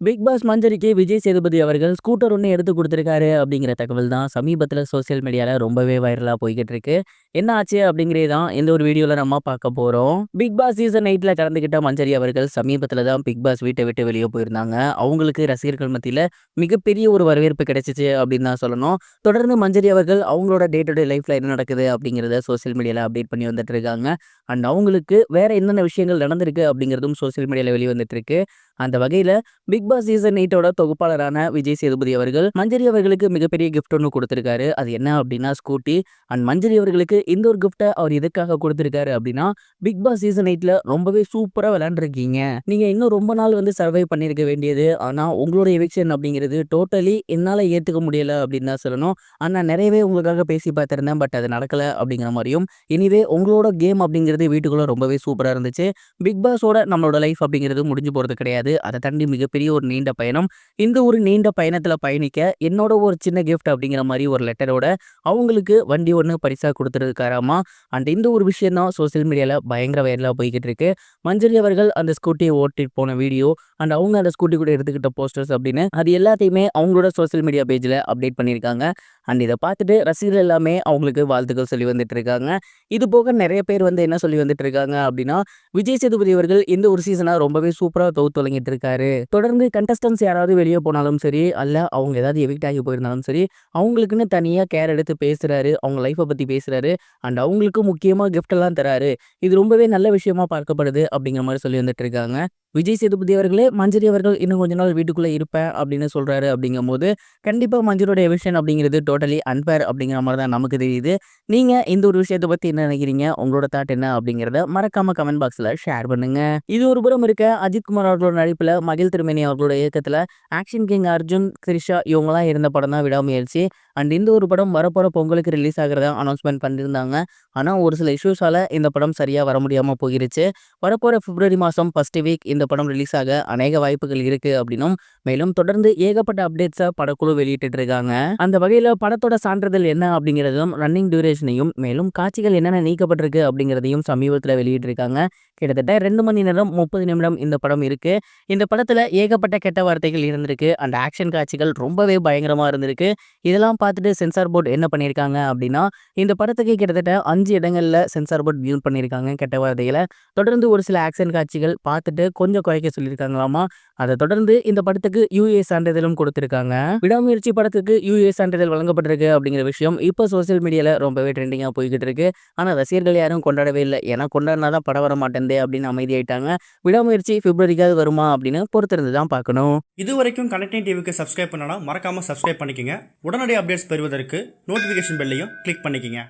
Big pass மஞ்சரிக்கு Vijay Sethupathi அவர்கள் scooter ஒண்ணு எடுத்து குடுத்திருக்காரு அப்படிங்கிற தகவல் தான் சமீபத்தில சோசியல் மீடியால ரொம்பவே வைரலா போய்க்கிட்டு இருக்கு. என்ன ஆச்சு அப்படிங்கிறது தான் இந்த ஒரு வீடியோல நம்ம பார்க்க போறோம். பிக் பாஸ் சீசன் 8ல கலந்துக்கிட்ட மஞ்சரி அவர்கள் சமீபத்தில தான் பிக் பாஸ் வீட்ட விட்டு வெளிய போயிருந்தாங்க. அவங்களுக்கு ரசிகர்கள் மத்தியில மிகப்பெரிய ஒரு வரவேற்பு கிடைச்சுச்சு அப்படின்னு தான் சொல்லணும். தொடர்ந்து மஞ்சரி அவர்கள் அவங்களோட டே டு டே லைஃப்ல என்ன நடக்குது அப்படிங்கிறத சோசியல் மீடியால அப்டேட் பண்ணி வந்துட்டு இருக்காங்க. அண்ட் அவங்களுக்கு வேற என்னென்ன விஷயங்கள் நடந்திருக்கு அப்படிங்கிறதும் சோசியல் மீடியால வெளிவந்துட்டு இருக்கு. அந்த வகையில பிக் பாஸ் சீசன் 8ஓட தொகுப்பாளரான விஜய் சேதுபதி அவர்கள் மஞ்சரி அவர்களுக்கு மிகப்பெரிய கிஃப்ட் ஒண்ணு குடுத்திருக்காரு. அது என்ன அப்படின்னா ஸ்கூட்டி. அண்ட் மஞ்சரி அவர்களுக்கு இந்த ஒரு கிஃப்ட்ட அவர் எதுக்காக குடுத்திருக்காரு அப்படின்னா, பிக் பாஸ் சீசன் 8ல ரொம்பவே சூப்பரா விளையாண்டுருக்கீங்க. நீங்க இன்னும் ரொம்ப நாள் வந்து சர்வை பண்ணியிருக்க வேண்டியது. ஆனா உங்களோட எவிக்ஷன் அப்படிங்கிறது டோட்டலி என்னால ஏத்துக்க முடியல அப்படின்னு தான் சொல்லணும். ஆனா நிறையவே உங்களுக்காக பேசி பார்த்திருந்தேன். பட் அது நடக்கல அப்படிங்கிற மாரியும். எனிவே உங்களோட கேம் அப்படிங்கிறது வீட்டுக்குள்ள ரொம்பவே சூப்பரா இருந்துச்சு. பிக் பாஸோட நம்மளோட லைஃப் அப்படிங்கிறது முடிஞ்சு போறது கிடையாது. அத தாண்டி மிகப்பெரிய ஒரு நீண்ட பயணம். இந்த ஒரு நீண்ட பயணத்துல பயணிக்க என்னோட ஒரு சின்ன கிஃப்ட் அப்படிங்கிற மாரி ஒரு லெட்டரோட அவங்களுக்கு வண்டி ஒண்ணு பரிசா குடுத்துருக்காராமா. அண்ட் இந்த ஒரு விஷயம் தான் சோசியல் மீடியால பயங்கர வைரலா போய்க்கிட்டு இருக்கு. மஞ்சரி அவர்கள் அந்த ஸ்கூட்டிய ஓட்டிட்டு போன வீடியோ அண்ட் அவங்க அந்த ஸ்கூட்டி கூட எடுத்துக்கிட்ட போஸ்டர்ஸ் அப்படின்னு அது எல்லாத்தையுமே அவங்களோட சோசியல் மீடியா பேஜ்ல அப்டேட் பண்ணியிருக்காங்க. அண்ட் இத பார்த்துட்டு ரசிகர்கள் எல்லாமே அவங்களுக்கு வாழ்த்துக்கள் சொல்லி வந்துட்டு இருக்காங்க. இது போக நெறைய பேர் வந்து என்ன சொல்லி வந்துட்டு இருக்காங்க அப்படின்னா, விஜய் சேதுபதி அவர்கள் இந்த ஒரு சீசன ரொம்பவே சூப்பரா தொகுத்து வழங்கிட்டு இருக்காரு. தொடர்ந்து கண்டஸ்டன்ட்ஸ் யாராவது வெளிய போனாலும் சரி, அல்ல அவங்க ஏதாவது எவிக்ட் ஆகி போயிருந்தாலும் சரி, அவங்களுக்குன்னு தனியா கேர் எடுத்து பேசுறாரு. அவங்க லைஃப்ப பத்தி பேசுறாரு. அண்ட் அவங்களுக்கு முக்கியமா கிஃப்ட் எல்லாம் தராரு. இது ரொம்பவே நல்ல விஷயமா பார்க்கப்படுது அப்படிங்கிற மாரி சொல்லி வந்துட்டு இருக்காங்க. விஜய் சேதுபதி அவர்களே மஞ்சரி அவர்கள் இன்னும் கொஞ்ச நாள் வீட்டுக்குள்ள இருப்பேன் அப்படின்னு சொல்றாரு அப்படிங்கும்போது, கண்டிப்பா மஞ்சரியோட எவிக்ஷன் அப்படிங்கிறது டோட்டலி அன்ஃபேர் அப்படிங்கிற மாரி தான் நமக்கு தெரியுது. நீங்க இந்த ஒரு விஷயத்த பத்தி என்ன நினைக்கிறீங்க? உங்களோட தாட் என்ன அப்படிங்கிறத மறக்காம கமெண்ட் பாக்ஸ்ல ஷேர் பண்ணுங்க. இது ஒரு புறம் இருக்க அஜித் குமார் அவர்களோட நடிப்புல மகிழ் திருமேனி அவர்களோட இயக்கத்துல ஆக்ஷன் கிங் அர்ஜுன், த்ரிஷா இவங்கலாம் இருந்த படம் தான் விடாமுயற்சி. அண்ட் இந்த ஒரு படம் வரப்போற பொங்கலுக்கு ரிலீஸ் ஆகுறதா அனௌன்ஸ்மென்ட் பண்ணியிருந்தாங்க. ஆனா ஒரு சில இஷ்யூஸால இந்த படம் சரியா வர முடியாம போயிருச்சு. வரப்போற பிப்ரவரி மாசம் ஃபர்ஸ்ட் வீக் இந்த படம் ரிலீஸ் ஆக அநேக வாய்ப்புகள் இருக்கு அப்படின்னும், மேலும் தொடர்ந்து ஏகப்பட்ட அப்டேட்ஸ படக்குழு வெளியிட்டு இருக்காங்க. அந்த வகையில படத்தோட சான்றிதழ் என்ன அப்படிங்கிறதும், ரன்னிங் டியூரேஷனையும், மேலும் காட்சிகள் என்னென்ன நீக்கப்பட்டிருக்கு அப்படிங்கிறதையும் சமீபத்துல வெளியிட்டிருக்காங்க. கிட்டத்தட்ட 2 மணி நேரம் 30 நிமிடம் இந்த படம் இருக்கு. இந்த படத்துல ஏகப்பட்ட கெட்ட வார்த்தைகள் இருந்திருக்கு. அண்ட் ஆக்ஷன் காட்சிகள் ரொம்பவே பயங்கரமா இருந்திருக்கு. இதெல்லாம் பார்த்துட்டு சென்சார் போர்ட் என்ன பண்ணியிருக்காங்க அப்படின்னா, இந்த படத்துக்கு கிட்டத்தட்ட 5 இடங்கள்ல சென்சார் போர்ட் மியூட் பண்ணியிருக்காங்க கெட்ட வார்த்தைகள. தொடர்ந்து ஒரு சில ஆக்ஷன் காட்சிகள் பார்த்துட்டு கொஞ்சம் குறைக்க சொல்லியிருக்காங்களாமா. அத தொடர்ந்து இந்த படத்துக்கு யுஏ சான்றிதழும் கொடுத்திருக்காங்க. விடாமுயற்சி படத்துக்கு யுஏ சான்றிதழ் வழங்கப்பட்டிருக்கு அப்படிங்கிற விஷயம் இப்ப சோசியல் மீடியால ரொம்பவே ட்ரெண்டிங்கா போய்க்கிட்டு இருக்கு. ஆனா ரசிகர்கள் யாரும் கொண்டாடவே இல்ல. ஏன்னா கொண்டாடினா தான் படம் வர மாட்டேன்தே அப்படின்னு அமைதியாயிட்டாங்க. விடாமுயற்சி பிப்ரவரிக்காவது வருமா அப்படின்னு பொறுத்திருந்து தான் பார்க்கணும். இதுவரைக்கும் கனெக்டிங் டிவிக்கு சப்ஸ்கிரைப் பண்ணனா மறக்காம சப்ஸ்கிரைப் பண்ணிக்கங்க. உடனடி அப்டேட்ஸ் பெறுவதற்கு நோட்டிஃபிகேஷன் பெல்லையும் கிளிக் பண்ணிக்கங்க.